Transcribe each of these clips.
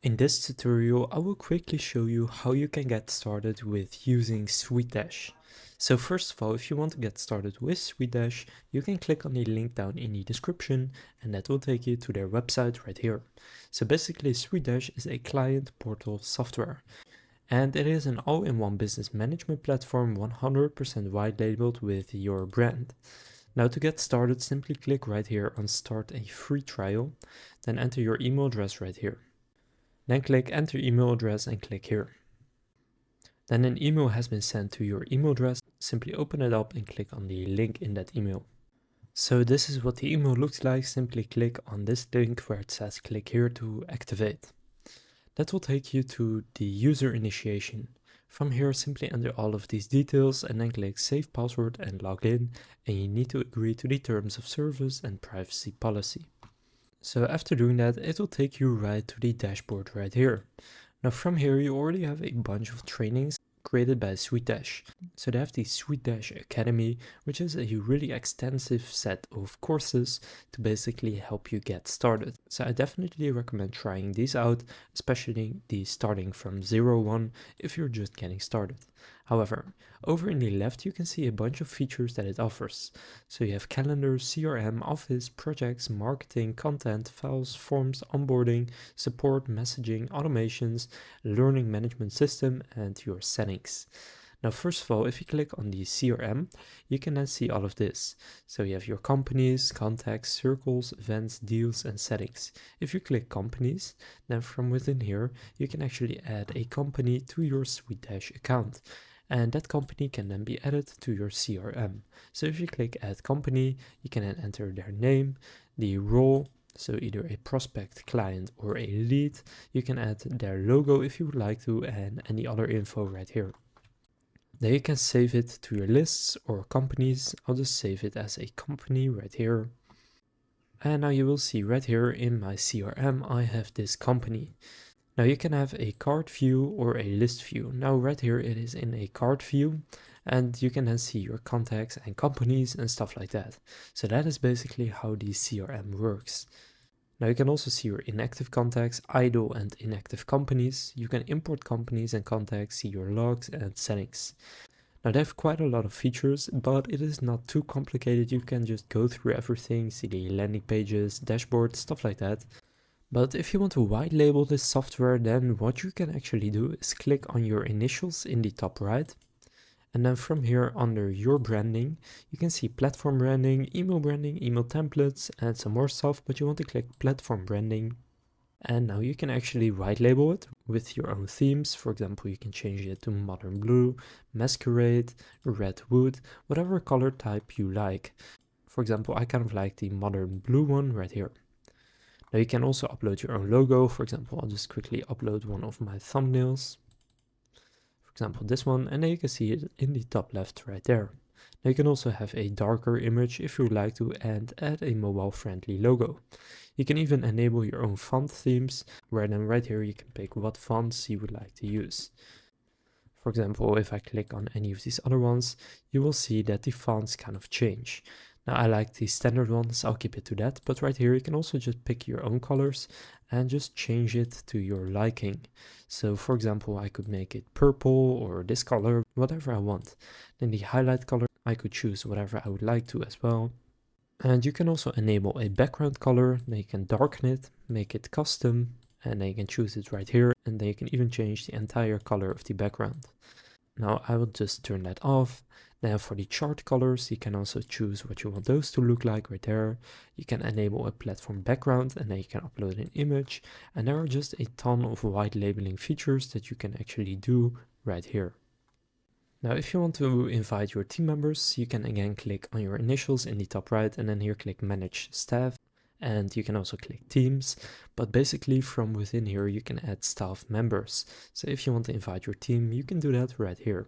In this tutorial, I will quickly show you how you can get started with using Suitedash. So first of all, if you want to get started with Suitedash, you can click on the link down in the description and that will take you to their website right here. So basically Suitedash is a client portal software and it is an all-in-one business management platform 100% white labeled with your brand. Now to get started, simply click right here on start a free trial, then enter your email address right here. Then click enter email address and click here. Then an email has been sent to your email address. Simply open it up and click on the link in that email. So this is what the email looks like. Simply click on this link where it says click here to activate. That will take you to the user initiation. From here, simply enter all of these details and then click save password and log in, and you need to agree to the terms of service and privacy policy. So after doing that, it will take you right to the dashboard right here. Now from here, you already have a bunch of trainings created by Suitedash. So they have the Suitedash Academy, which is a really extensive set of courses to basically help you get started. So I definitely recommend trying these out, especially the starting from 0-1 if you're just getting started. However, over in the left you can see a bunch of features that it offers. So you have calendar, CRM, office, projects, marketing, content, files, forms, onboarding, support, messaging, automations, learning management system, and your settings. Now, first of all, if you click on the CRM, you can then see all of this. So you have your companies, contacts, circles, events, deals, and settings. If you click companies, then from within here, you can actually add a company to your Suitedash account. And that company can then be added to your CRM. So if you click add company, you can then enter their name, the role, so either a prospect, client, or a lead. You can add their logo if you would like to, and any other info right here. Then you can save it to your lists or companies. I'll just save it as a company right here. And now you will see right here in my CRM, I have this company. Now you can have a card view or a list view. Now right here it is in a card view and you can then see your contacts and companies and stuff like that. So that is basically how the CRM works. Now you can also see your inactive contacts, idle and inactive companies. You can import companies and contacts, see your logs and settings. Now they have quite a lot of features, but it is not too complicated. You can just go through everything, see the landing pages, dashboard, stuff like that. But if you want to white label this software, then what you can actually do is click on your initials in the top right. And then from here under your branding, you can see platform branding, email templates, and some more stuff, but you want to click platform branding. And now you can actually white label it with your own themes. For example, you can change it to modern blue, masquerade, red wood, whatever color type you like. For example, I kind of like the modern blue one right here. Now you can also upload your own logo. For example, I'll just quickly upload one of my thumbnails. For example, this one, and then you can see it in the top left right there. Now you can also have a darker image if you would like to and add a mobile friendly logo. You can even enable your own font themes, where then right here you can pick what fonts you would like to use. For example, if I click on any of these other ones, you will see that the fonts kind of change. Now I like the standard ones, I'll keep it to that, but right here you can also just pick your own colors and just change it to your liking. So for example, I could make it purple or this color, whatever I want. Then the highlight color, I could choose whatever I would like to as well. And you can also enable a background color, then you can darken it, make it custom, and then you can choose it right here, and then you can even change the entire color of the background. Now I will just turn that off. Now for the chart colors, you can also choose what you want those to look like right there. You can enable a platform background and then you can upload an image. And there are just a ton of white labeling features that you can actually do right here. Now if you want to invite your team members, you can again click on your initials in the top right and then here click manage staff. And you can also click teams, but basically from within here you can add staff members. So if you want to invite your team, you can do that right here.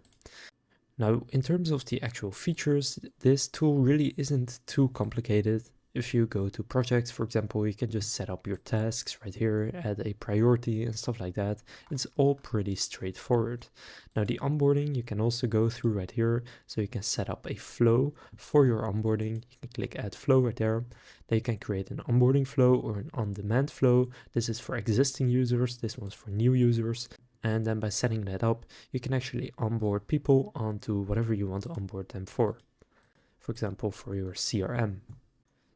Now in terms of the actual features, this tool really isn't too complicated. If you go to projects, for example, you can just set up your tasks right here, add a priority and stuff like that. It's all pretty straightforward. Now the onboarding, you can also go through right here. So you can set up a flow for your onboarding. You can click add flow right there. Then you can create an onboarding flow or an on-demand flow. This is for existing users. This one's for new users. And then by setting that up, you can actually onboard people onto whatever you want to onboard them for. For example, for your CRM.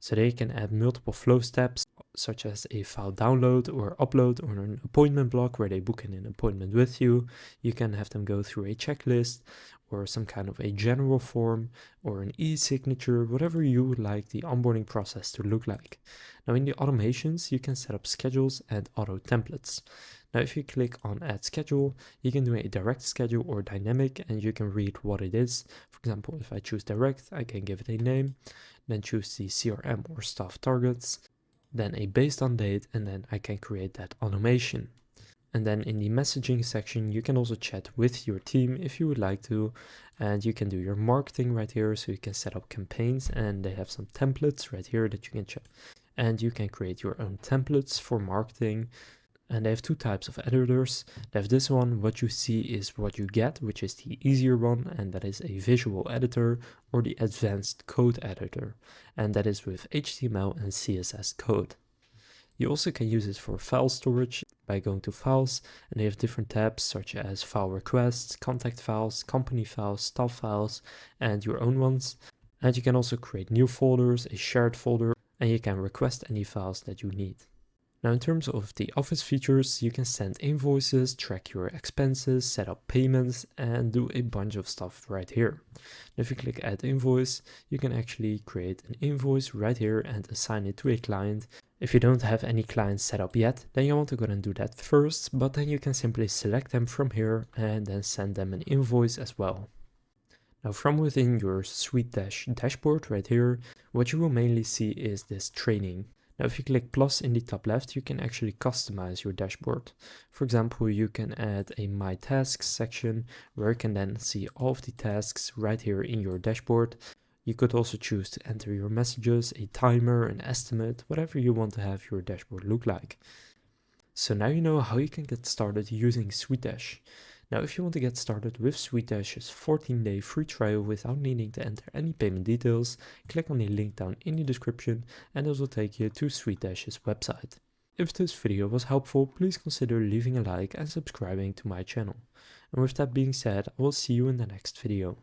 So they can add multiple flow steps, such as a file download or upload or an appointment block where they book in an appointment with you. You can have them go through a checklist or some kind of a general form or an e-signature, whatever you would like the onboarding process to look like. Now in the automations, you can set up schedules and auto templates. Now if you click on add schedule, you can do a direct schedule or dynamic and you can read what it is. For example, if I choose direct, I can give it a name, then choose the CRM or staff targets, then a based on date, and then I can create that automation. And then in the messaging section, you can also chat with your team if you would like to, and you can do your marketing right here. So you can set up campaigns and they have some templates right here that you can check. And you can create your own templates for marketing. And they have two types of editors. They have this one, what you see is what you get, which is the easier one, and that is a visual editor, or the advanced code editor, and that is with HTML and CSS code. You also can use it for file storage by going to files, and they have different tabs such as file requests, contact files, company files, staff files, and your own ones. And you can also create new folders, a shared folder, and you can request any files that you need. Now in terms of the Office features, you can send invoices, track your expenses, set up payments, and do a bunch of stuff right here. Now if you click add invoice, you can actually create an invoice right here and assign it to a client. If you don't have any clients set up yet, then you want to go and do that first, but then you can simply select them from here and then send them an invoice as well. Now from within your Suitedash dashboard right here, what you will mainly see is this training. Now if you click plus in the top left, you can actually customize your dashboard. For example, you can add a My Tasks section where you can then see all of the tasks right here in your dashboard. You could also choose to enter your messages, a timer, an estimate, whatever you want to have your dashboard look like. So now you know how you can get started using Suitedash. Now if you want to get started with Suitedash's 14-day free trial without needing to enter any payment details, click on the link down in the description and this will take you to Suitedash's website. If this video was helpful, please consider leaving a like and subscribing to my channel. And with that being said, I will see you in the next video.